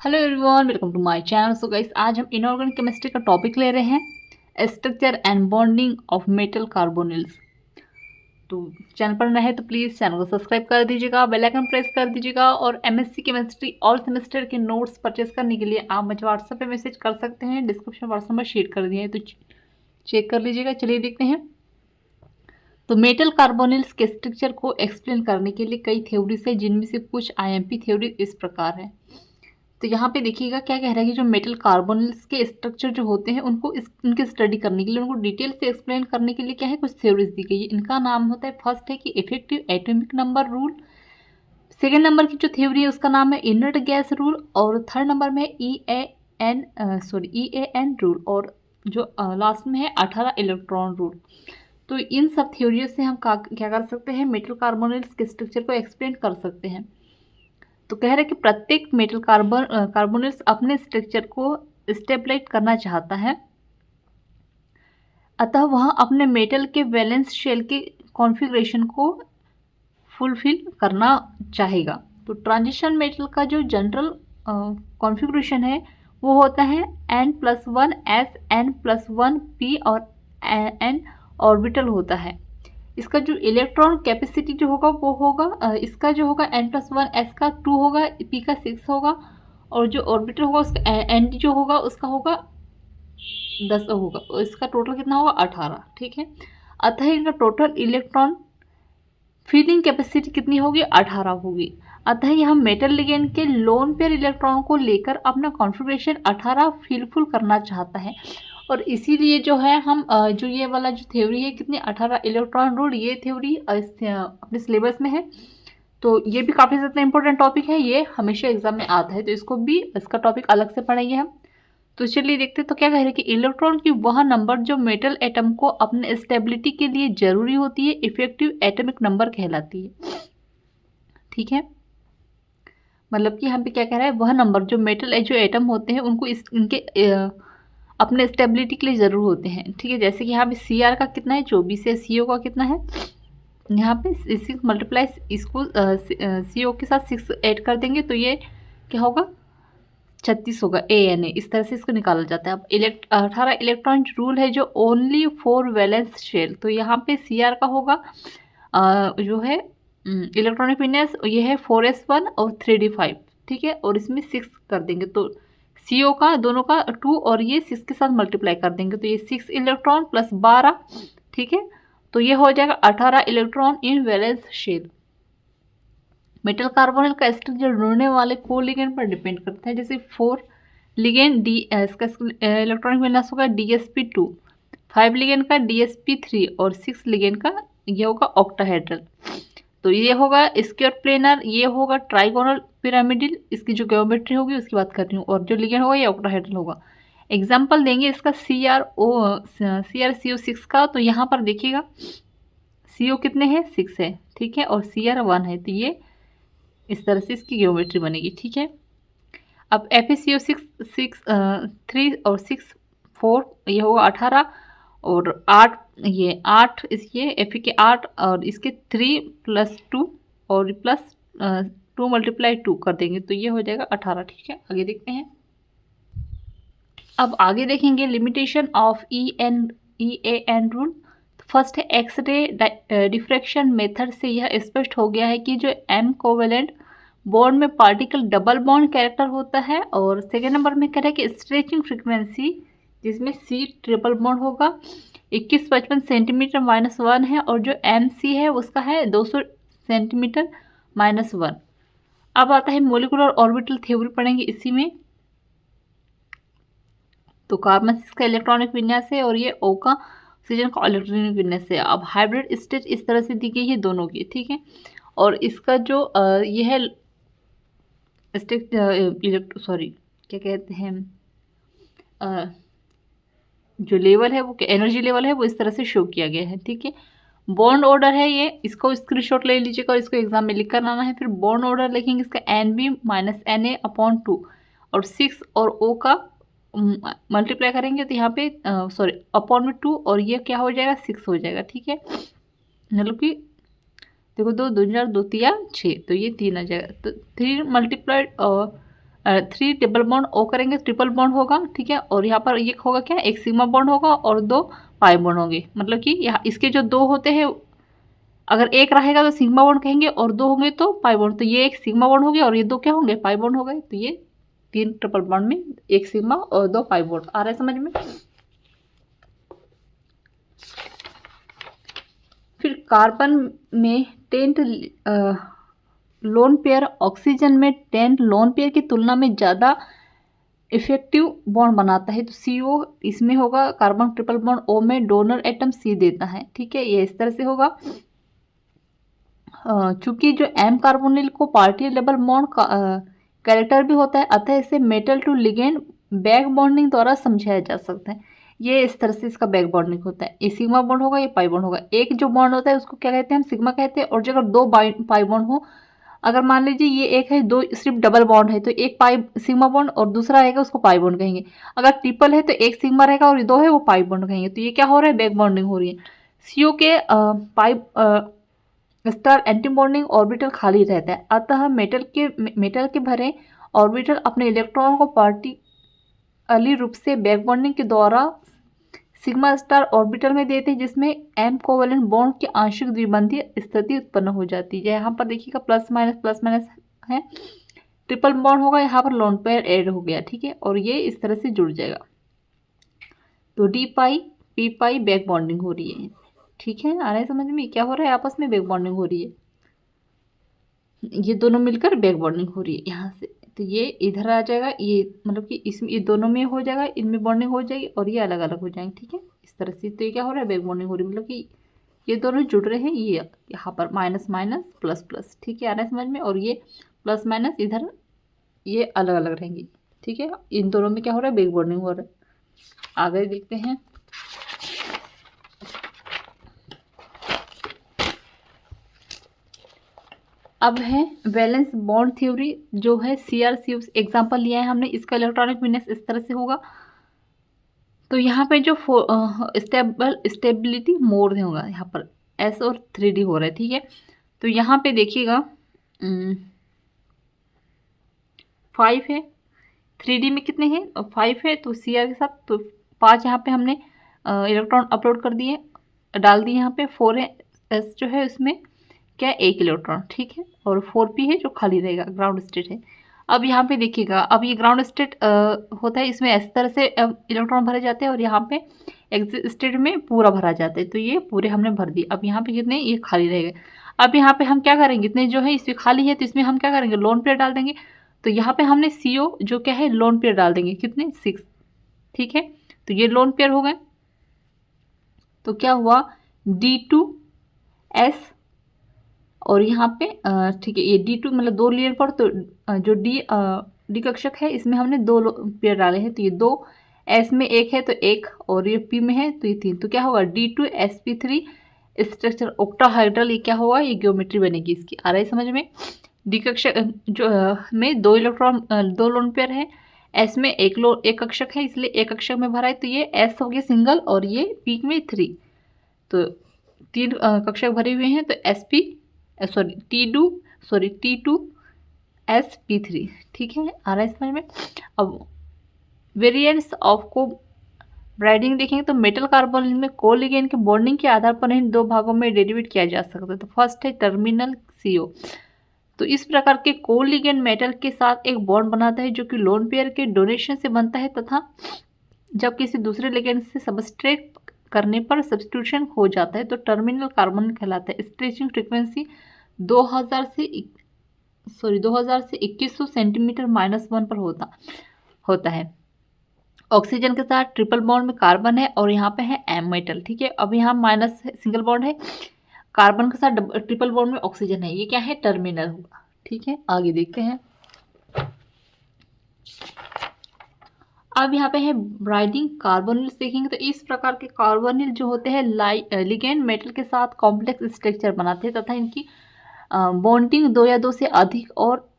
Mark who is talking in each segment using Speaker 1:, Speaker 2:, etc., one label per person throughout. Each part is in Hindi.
Speaker 1: Hello everyone, welcome to my channel. So guys, आज हम इनऑर्गेनिक केमिस्ट्री का टॉपिक ले रहे हैं, structure and bonding of metal carbonyls. तो चैनल पर नए हैं तो प्लीज़ चैनल को सब्सक्राइब कर दीजिएगा, बेल आइकन प्रेस कर दीजिएगा। और एमएससी केमिस्ट्री ऑल सेमेस्टर के नोट्स परचेस करने के लिए आप मुझे व्हाट्सएप पे मैसेज कर सकते हैं। डिस्क्रिप्शन व्हाट्सएप नंबर शेयर कर दिया है तो चेक कर लीजिएगा। चलिए देखते हैं। तो मेटल कार्बोनिल्स के स्ट्रक्चर को एक्सप्लेन करने के लिए कई थ्योरीज है, जिनमें से कुछ आईएमपी थ्योरी इस प्रकार है। तो यहाँ पे देखिएगा क्या कह रहा है कि जो मेटल कार्बोनिल्स के स्ट्रक्चर जो होते हैं उनको उनके स्टडी करने के लिए, उनको डिटेल से एक्सप्लेन करने के लिए क्या है, कुछ थ्योरीज दी गई है। इनका नाम होता है, फर्स्ट है कि effective atomic number rule. Second number की जो थ्योरी है उसका नाम है इनर्ट गैस रूल। और थर्ड नंबर में ई ए एन रूल। और जो लास्ट में है 18 इलेक्ट्रॉन रूल। तो इन सब थ्योरियों से हम क्या कर सकते हैं, मेटल कार्बोनिल्स के स्ट्रक्चर को एक्सप्लेन कर सकते हैं। तो कह रहे हैं कि प्रत्येक मेटल कार्बोनिल्स अपने स्ट्रक्चर को स्टेबलाइज करना चाहता है, अतः वह अपने मेटल के वैलेंस शेल के कॉन्फ़िगरेशन को फुलफिल करना चाहेगा। तो ट्रांजिशन मेटल का जो जनरल कॉन्फ़िगरेशन है वो होता है n+1 s, n+1 p और n ऑर्बिटल होता है। इसका जो इलेक्ट्रॉन कैपेसिटी जो होगा वो होगा, इसका जो होगा n+1 s का 2 होगा, p का 6 होगा। और जो ऑर्बिटल होगा उसका n जो होगा उसका होगा 10 होगा। और इसका टोटल कितना होगा 18। ठीक है, अतः इनका टोटल इलेक्ट्रॉन फीलिंग कैपेसिटी कितनी होगी, 18 होगी। अतः यह मेटल लिगेंड के लोन पेयर इलेक्ट्रॉन को लेकर अपना कॉन्फ़िगरेशन 18 फिलफुल करना चाहता है। और इसीलिए जो है हम जो ये वाला जो थ्योरी है कितनी 18 इलेक्ट्रॉन रूल, ये थ्योरी अपने सिलेबस में है। तो ये भी काफ़ी ज़्यादा इंपॉर्टेंट टॉपिक है, ये हमेशा एग्जाम में आता है, तो इसको भी इसका टॉपिक अलग से पढ़ेंगे हम। तो चलिए देखते हैं। तो क्या कह रहे हैं कि इलेक्ट्रॉन की वह नंबर जो मेटल एटम को अपने स्टेबिलिटी के लिए जरूरी होती है, इफेक्टिव एटॉमिक नंबर कहलाती है। ठीक है, मतलब कि यहाँ पे क्या कह रहा है, वह नंबर जो मेटल जो एटम होते हैं उनको इनके अपने स्टेबिलिटी के लिए ज़रूर होते हैं। ठीक है, जैसे कि यहाँ पे सी आर का कितना है 24 है, सी ओ का कितना है, यहाँ पे 6 मल्टीप्लाई इसको सी ओ के साथ 6 ऐड कर देंगे तो ये क्या होगा 36 होगा, ANA। इस तरह से इसको निकाला जाता है। अब 18 इलेक्ट्रॉन रूल है जो ओनली फॉर वैलेंस शेल। तो यहाँ पे CR का होगा जो है इलेक्ट्रॉनिक विन्यास, ये है 4s1 और 3d5। ठीक है, और इसमें 6 कर देंगे तो CO का दोनों का 2 और ये 6 के साथ मल्टीप्लाई कर देंगे तो ये 6 इलेक्ट्रॉन प्लस 12। ठीक है, तो ये हो जाएगा 18 electron in valence shell. Metal carbonyl का स्ट्रक्चर ढूंढने वाले को लिगेंड पर डिपेंड करता है। जैसे 4 लिगेंड डी, इसका इलेक्ट्रॉनिक विन्यास होगा DsP2, 5 लिगेंड का DsP3 और 6 लिगेंड का ये होगा ऑक्टाहेड्रल। तो ये होगा स्क्वायर प्लेनर, ये होगा ट्राइगोनल पिरामिडल। इसकी जो ज्योमेट्री होगी उसकी बात कर रही हूँ। और जो लिगेंड होगा ये ऑक्टाहेड्रल होगा। एग्जाम्पल देंगे इसका CrCO6 का। तो यहाँ पर देखिएगा CO कितने हैं 6 है, ठीक है, और Cr 1 है, तो ये इस तरह से इसकी ज्योमेट्री बनेगी। ठीक है, अब FeCO6 3 और 6 4, ये होगा 18 और 8, ये 8 इसके Fe के 8 और इसके 3 + 2 और प्लस 2 × 2 कर देंगे तो ये हो जाएगा 18। ठीक है, आगे देखते हैं। अब आगे देखेंगे limitation of EAN rule. First है एक्सरे डिफ्रैक्शन मेथड से यह स्पष्ट हो गया है कि जो M कोवेलेंट बॉन्ड में पार्टिकल डबल बॉन्ड कैरेक्टर होता है। और सेकेंड नंबर में कह रहा है कि स्ट्रेचिंग फ्रीक्वेंसी जिसमें C ट्रिपल बॉन्ड होगा 2155 सेंटीमीटर -1 है। और जो MC है उसका है 200 सेंटीमीटर -1। अब आता है मोलिकुलर ऑर्बिटल थ्योरी पढ़ेंगे इसी में। तो कार्बन 6 का इलेक्ट्रॉनिक विन्यास है और ये O का ऑक्सीजन का इलेक्ट्रॉनिक विन्यास है। अब हाइब्रिड स्टेज इस तरह से दी गई है दोनों की। ठीक है, और इसका जो ये है क्या कहते हैं, जो लेवल है वो एनर्जी लेवल है वो इस तरह से शो किया गया है। ठीक है, बॉन्ड ऑर्डर है ये, इसको स्क्रीनशॉट ले लीजिएगा और इसको एग्जाम में लिख कर आना है। फिर बॉन्ड ऑर्डर लिखेंगे इसका NB - Na/2 और 6 और O का मल्टीप्लाई करेंगे तो यहाँ पे अपॉन में 2 और ये क्या हो जाएगा 6 हो जाएगा। ठीक है, मतलब कि देखो 2 2 4 2 3 6, तो ये 3 आ जाएगा। तो 3 × 3 डबल बॉन्ड O करेंगे ट्रिपल बॉन्ड होगा, ठीक है। और यहाँ पर ये होगा क्या, एक सिग्मा बॉन्ड होगा और 2 पाई बॉन्ड होंगे। मतलब कि यहाँ इसके जो 2 होते हैं, अगर एक रहेगा तो सिग्मा बॉन्ड कहेंगे और 2 होंगे तो पाई बॉन्ड। तो ये एक सिग्मा बॉन्ड हो गया और ये 2 क्या होंगे, पाई बॉन्ड हो गए। तो ये 3 ट्रिपल बॉन्ड में एक सिग्मा और 2 पाई बॉन्ड। आ रहा है समझ में। फिर कार्बन में 10 लोन पेयर, ऑक्सीजन में 10 लोन पेयर की तुलना में ज़्यादा इफेक्टिव बॉन्ड बनाता है। तो CO इसमें होगा, कार्बन ट्रिपल बॉन्ड O में डोनर एटम C देता है, ठीक है। ये इस तरह से होगा। चूंकि जो M कार्बोनिल को पार्टिकल डबल बॉन्ड कैरेक्टर भी होता है, अतः इसे metal to ligand back bonding द्वारा समझाया जा सकता है। ये इस तरह से इसका बैक बॉन्डिंग होता है। ये सिग्मा बॉन्ड होगा, ये पाई बॉन्ड होगा। एक जो बॉन्ड होता है उसको क्या कहते हैं, हम सिग्मा कहते हैं। और जो अगर 2 पाई बॉन्ड हो, अगर मान लीजिए ये एक है, 2 सिर्फ डबल बॉन्ड है, तो एक पाई सिग्मा बॉन्ड और दूसरा रहेगा उसको पाई बॉन्ड कहेंगे। अगर ट्रिपल है तो एक सिग्मा रहेगा और 2 है वो पाई बॉन्ड कहेंगे। तो ये क्या हो रहा है, बैक बॉन्डिंग हो रही है। CO के pi star anti bonding orbital खाली रहता है, अतः मेटल के भरे ऑर्बिटल अपने इलेक्ट्रॉन को पार्टिकली रूप से बैक बॉन्डिंग के द्वारा सिग्मा स्टार ऑर्बिटल में देते हैं, जिसमें M कोवेलेंट बॉन्ड की आंशिक द्विबंधीय स्थिति उत्पन्न हो जाती है। यहाँ पर देखिएगा प्लस माइनस है, ट्रिपल बॉन्ड होगा, यहाँ पर लोन पेयर ऐड हो गया, ठीक है। और ये इस तरह से जुड़ जाएगा। तो D पाई P पाई बैक बॉन्डिंग हो रही है, ठीक है। आ रहा है समझ में, क्या हो रहा है, आपस में बैक बॉन्डिंग हो रही है। ये दोनों मिलकर बैक बॉन्डिंग हो रही है यहाँ से। तो ये इधर आ जाएगा, ये मतलब कि इसमें ये दोनों में हो जाएगा, इनमें बॉन्डिंग हो जाएगी और ये अलग अलग हो जाएंगे, ठीक है, इस तरह से। तो ये क्या हो रहा है, बैक बॉन्डिंग हो रही है, मतलब कि ये दोनों जुड़ रहे हैं। ये यहाँ पर माइनस माइनस प्लस प्लस, ठीक है, आ रहा है समझ में। और ये प्लस माइनस इधर ये अलग अलग रहेंगी, ठीक है। इन दोनों में क्या हो रहा है, बैक बॉन्डिंग हो रहा है। आगे देखते हैं। अब है वैलेंस बॉन्ड थ्योरी, जो है CR एग्जांपल लिया है हमने। इसका इलेक्ट्रॉनिक विन्यास इस तरह से होगा। तो यहाँ पे जो स्टेबिलिटी मोड होगा, यहाँ पर S और 3D हो रहा है, ठीक है। तो यहाँ पे देखिएगा 5 है, 3D में कितने हैं, 5 है। तो CR के साथ तो 5 यहाँ पे हमने इलेक्ट्रॉन अपलोड कर दिए, डाल दिए। यहाँ पे 4 है, S जो है उसमें क्या, 1 इलेक्ट्रॉन, ठीक है। और 4p है जो खाली रहेगा, ग्राउंड स्टेट है। अब यहाँ पे देखिएगा, अब ये ग्राउंड स्टेट होता है, इसमें इस तरह से इलेक्ट्रॉन भरे जाते हैं और यहाँ पे एग्जिट स्टेट में पूरा भरा जाता है। तो ये पूरे हमने भर दिए। अब यहाँ पे कितने, ये खाली रहेगा। अब यहाँ पे हम क्या करेंगे, इतने जो है इसमें खाली है तो इसमें हम क्या करेंगे, लोन पेयर डाल देंगे। तो यहाँ पे हमने CO जो क्या है, लोन पेयर डाल देंगे, कितने, 6, ठीक है। तो ये लोन पेयर हो गए। तो क्या हुआ, D2S और यहाँ पे ठीक है, ये D2 मतलब 2 लेयर पर। तो जो D कक्षक है इसमें हमने 2 पेयर डाले हैं। तो ये 2, S में 1 है तो 1, और ये P में है तो ये 3। तो क्या होगा, D2sp3 स्ट्रक्चर ऑक्टाहाइड्रल। ये क्या होगा, ये ज्योमेट्री बनेगी इसकी। आ रहा है समझ में। D कक्षक जो में 2 इलेक्ट्रॉन 2 लोन पेयर है, S में एक कक्षक है, इसलिए एक कक्षक में भरा है। तो ये S हो गया सिंगल और ये P में 3। तो 3 कक्षक भरे हुए हैं। तो T2sp3, ठीक है। आ रहा है समझ में। अब वेरिएंट्स ऑफ को ब्राइडिंग देखेंगे तो मेटल कार्बोनिल में कोलिगेन के बॉन्डिंग के आधार पर इन 2 भागों में डेरिवेट किया जा सकता है। तो फर्स्ट है टर्मिनल CO। तो इस प्रकार के कोलिगेन मेटल के साथ एक बॉन्ड बनाता है, जो कि लोन पेयर के डोनेशन से बनता है, तथा जब किसी दूसरे लिगेंड से सबस्ट्रेट करने पर सब्स्टिट्यूशन हो जाता है तो टर्मिनल कार्बन कहलाता है। स्ट्रेचिंग फ्रीक्वेंसी 2000 से 2100 सेंटीमीटर -1 पर होता है। ऑक्सीजन के साथ ट्रिपल बॉन्ड में कार्बन है और यहाँ पे है M मेटल, ठीक है। अब यहाँ माइनस सिंगल बॉन्ड है, कार्बन के साथ ट्रिपल बॉन्ड में ऑक्सीजन है, ये क्या है, टर्मिनल होगा, ठीक है। आगे देखते हैं। अब यहाँ पे है ब्राइडिंग कार्बोनिल देखेंगे तो इस प्रकार के कार्बोनिल जो होते हैं लिगेंड मेटल के साथ कॉम्प्लेक्स स्ट्रक्चर बनाते हैं, तथा इनकी बॉन्डिंग 2 या 2 से अधिक और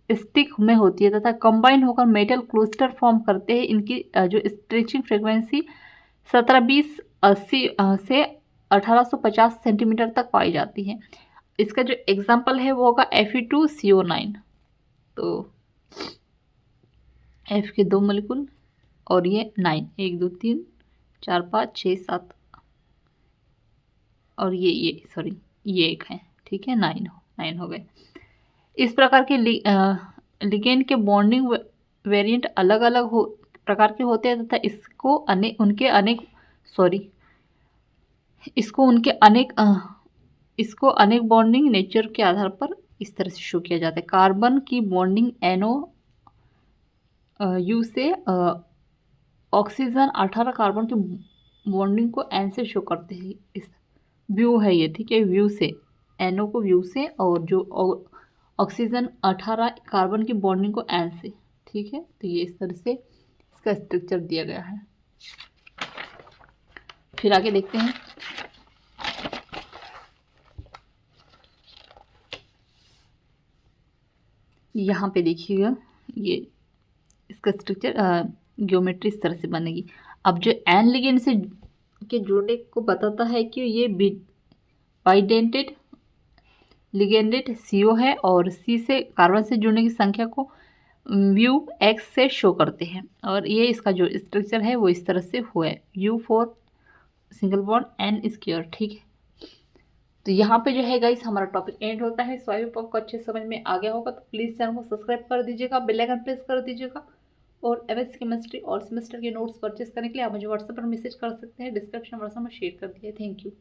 Speaker 1: स्टिक में होती है, तथा कंबाइन होकर मेटल क्लस्टर फॉर्म करते हैं। इनकी जो स्ट्रेचिंग फ्रीक्वेंसी 1720 80 से 1850 सेंटीमीटर तक पाई जाती है। इसका जो एग्जाम्पल है वो होगा Fe2CO9। तो F के 2 मॉलिक्यूल और ये 9, 1 2 3 4 5 6 7 और ये सॉरी ये एक है, ठीक है, 9 हो गए। इस प्रकार के लिगेंड के बॉन्डिंग वेरिएंट अलग अलग प्रकार के होते हैं तथा इसको अनेक बॉन्डिंग नेचर के आधार पर इस तरह से शो किया जाता है। कार्बन की बॉन्डिंग NO U से ऑक्सीजन 18 कार्बन की बॉन्डिंग को N से शो करते हैं। इस व्यू है ये, ठीक है, व्यू से NO को व्यू से और जो ऑक्सीजन 18 कार्बन की बॉन्डिंग को N से, ठीक है। तो ये इस तरह से इसका स्ट्रक्चर दिया गया है। फिर आगे देखते हैं। यहाँ पे देखिएगा, ये इसका स्ट्रक्चर ज्योमेट्री इस तरह से बनेगी। अब जो एन लिगेंड से के जोड़ने को बताता है कि ये बाइडेंटेड लिगेंडेड CO है और C से कार्बन से जुड़ने की संख्या को व्यू X से शो करते हैं और ये इसका जो स्ट्रक्चर है वो इस तरह से हुआ है, U4 single bond N square, ठीक है। तो यहाँ पे जो है गाइस हमारा टॉपिक एंड होता है। सो आई होप आपको अच्छे समझ में आ गया होगा। तो प्लीज़ चैनल को सब्सक्राइब कर दीजिएगा, बेल आइकन प्रेस कर दीजिएगा और MS केमिस्ट्री और सेमेस्टर के नोट्स परचेस करने के लिए आप मुझे व्हाट्सएप पर मैसेज कर सकते हैं, डिस्क्रिप्शन में शेयर कर दिया। Thank you.